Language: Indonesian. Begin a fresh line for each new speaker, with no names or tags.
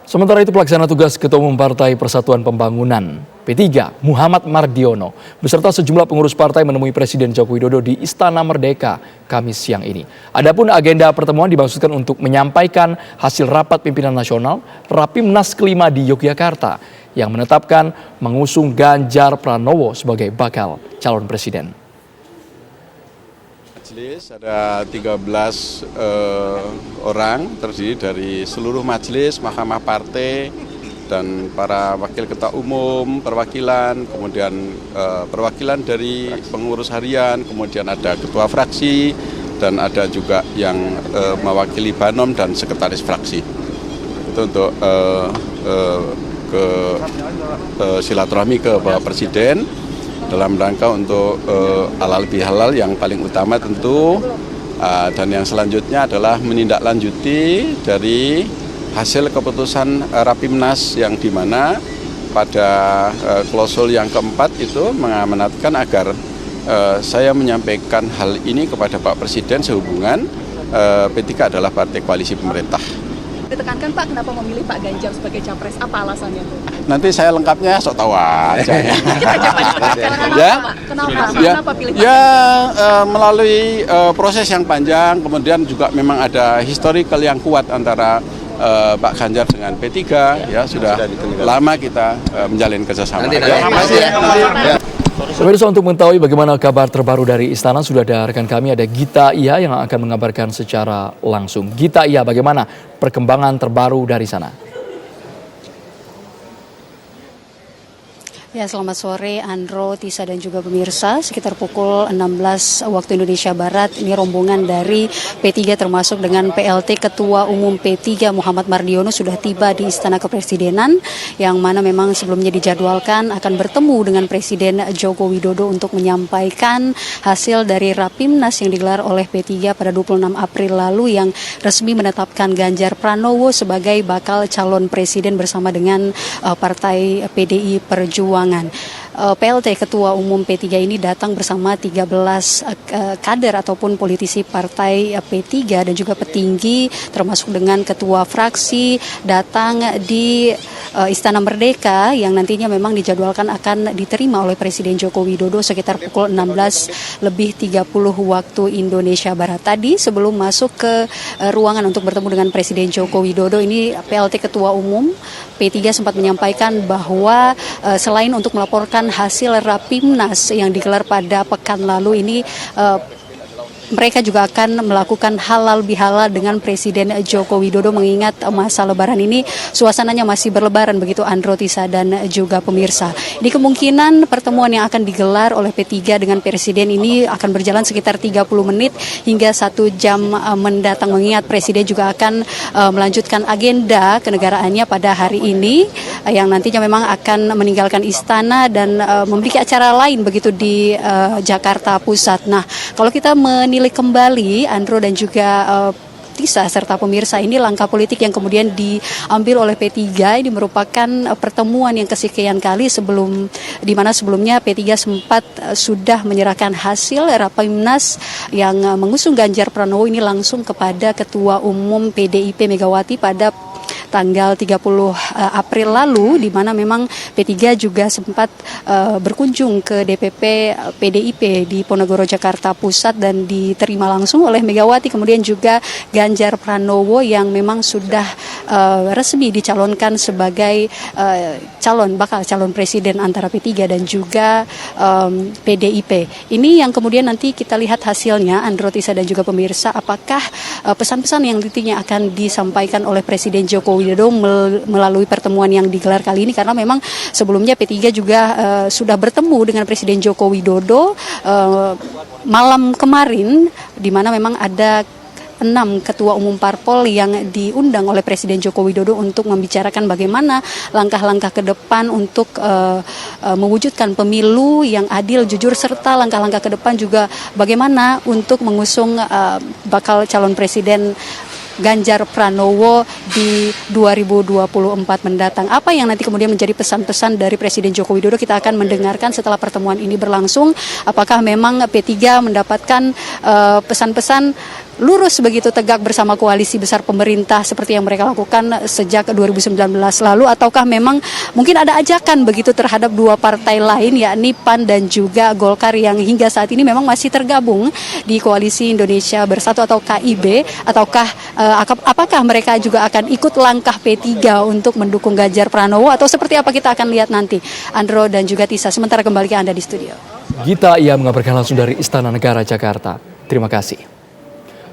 Sementara itu pelaksana tugas Ketua Umum Partai Persatuan Pembangunan P3 Muhammad Mardiono beserta sejumlah pengurus partai menemui Presiden Joko Widodo di Istana Merdeka Kamis siang ini. Adapun agenda pertemuan dimaksudkan untuk menyampaikan hasil rapat pimpinan nasional Rapimnas kelima di Yogyakarta yang menetapkan mengusung Ganjar Pranowo sebagai bakal calon presiden.
Majelis ada 13 orang terdiri dari seluruh majelis, mahkamah partai, dan para wakil ketua umum, perwakilan, kemudian perwakilan dari pengurus harian, kemudian ada ketua fraksi, dan ada juga yang mewakili Banom dan sekretaris fraksi. Itu untuk silaturahmi ke Bapak Presiden dalam rangka untuk halal bihalal yang paling utama tentu, dan yang selanjutnya adalah menindaklanjuti dari hasil keputusan Rapimnas yang dimana pada klausul yang keempat itu mengamanatkan agar saya menyampaikan hal ini kepada Pak Presiden sehubungan P3 adalah partai koalisi pemerintah.
Ditekankan Pak, kenapa memilih Pak Ganjar sebagai capres? Apa alasannya?
Nanti saya lengkapnya sok tahu aja.
Kita coba
Ya,
Kenapa pilih Pak
melalui proses yang panjang, kemudian juga memang ada historical yang kuat antara Pak Ganjar dengan P3, ya sudah lama kita menjalin kerjasama.
Pemirsa, untuk mengetahui bagaimana kabar terbaru dari Istana, sudah ada rekan kami, ada Gita Iya yang akan mengabarkan secara langsung. Gita Iya, bagaimana perkembangan terbaru dari sana?
Ya, selamat sore Andro, Tisa dan juga pemirsa. Sekitar pukul 16 waktu Indonesia Barat, ini rombongan dari P3 termasuk dengan PLT Ketua Umum P3 Muhammad Mardiono sudah tiba di Istana Kepresidenan, yang mana memang sebelumnya dijadwalkan akan bertemu dengan Presiden Joko Widodo untuk menyampaikan hasil dari Rapimnas yang digelar oleh P3 pada 26 April lalu yang resmi menetapkan Ganjar Pranowo sebagai bakal calon presiden bersama dengan Partai PDI Perjuangan. PLT Ketua Umum P3 ini datang bersama 13 kader ataupun politisi partai P3 dan juga petinggi termasuk dengan ketua fraksi datang di Istana Merdeka yang nantinya memang dijadwalkan akan diterima oleh Presiden Joko Widodo sekitar pukul 16:30 waktu Indonesia Barat. Tadi sebelum masuk ke ruangan untuk bertemu dengan Presiden Joko Widodo, ini PLT Ketua Umum P3 sempat menyampaikan bahwa selain untuk melaporkan hasil Rapimnas yang digelar pada pekan lalu ini, mereka juga akan melakukan halal bihalal dengan Presiden Joko Widodo, mengingat masa lebaran ini suasananya masih berlebaran begitu Andro, Tisa dan juga pemirsa. Di kemungkinan pertemuan yang akan digelar oleh P3 dengan Presiden ini akan berjalan sekitar 30 menit hingga 1 jam mendatang, mengingat Presiden juga akan melanjutkan agenda kenegaraannya pada hari ini yang nantinya memang akan meninggalkan istana dan memiliki acara lain begitu di Jakarta Pusat. Nah, kalau kita menilai kembali Andro dan juga Tisa serta pemirsa, ini langkah politik yang kemudian diambil oleh P3 ini merupakan pertemuan yang kesekian kali di mana sebelumnya P3 sempat sudah menyerahkan hasil Rapimnas yang mengusung Ganjar Pranowo ini langsung kepada Ketua Umum PDIP Megawati pada tanggal 30 April lalu, di mana memang P3 juga sempat berkunjung ke DPP PDIP di Ponorogo, Jakarta Pusat dan diterima langsung oleh Megawati, kemudian juga Ganjar Pranowo yang memang sudah resmi dicalonkan sebagai bakal calon presiden antara P3 dan juga PDIP. Ini yang kemudian nanti kita lihat hasilnya, Andro, Tisa dan juga pemirsa, apakah pesan-pesan yang nantinya akan disampaikan oleh Presiden Joko Widodo melalui pertemuan yang digelar kali ini, karena memang sebelumnya P3 juga sudah bertemu dengan Presiden Joko Widodo malam kemarin, di mana memang ada 6 ketua umum parpol yang diundang oleh Presiden Joko Widodo untuk membicarakan bagaimana langkah-langkah ke depan untuk mewujudkan pemilu yang adil, jujur, serta langkah-langkah ke depan juga bagaimana untuk mengusung bakal calon presiden Ganjar Pranowo di 2024 mendatang. Apa yang nanti kemudian menjadi pesan-pesan dari Presiden Joko Widodo, kita akan mendengarkan setelah pertemuan ini berlangsung. Apakah memang P3 mendapatkan pesan-pesan lurus begitu tegak bersama koalisi besar pemerintah seperti yang mereka lakukan sejak 2019 lalu, ataukah memang mungkin ada ajakan begitu terhadap dua partai lain yakni PAN dan juga Golkar yang hingga saat ini memang masih tergabung di Koalisi Indonesia Bersatu atau KIB, ataukah apakah mereka juga akan ikut langkah P3 untuk mendukung Ganjar Pranowo, atau seperti apa kita akan lihat nanti. Andro dan juga Tisa, sementara kembali ke Anda di studio.
Gita Ia mengabarkan langsung dari Istana Negara Jakarta. Terima kasih.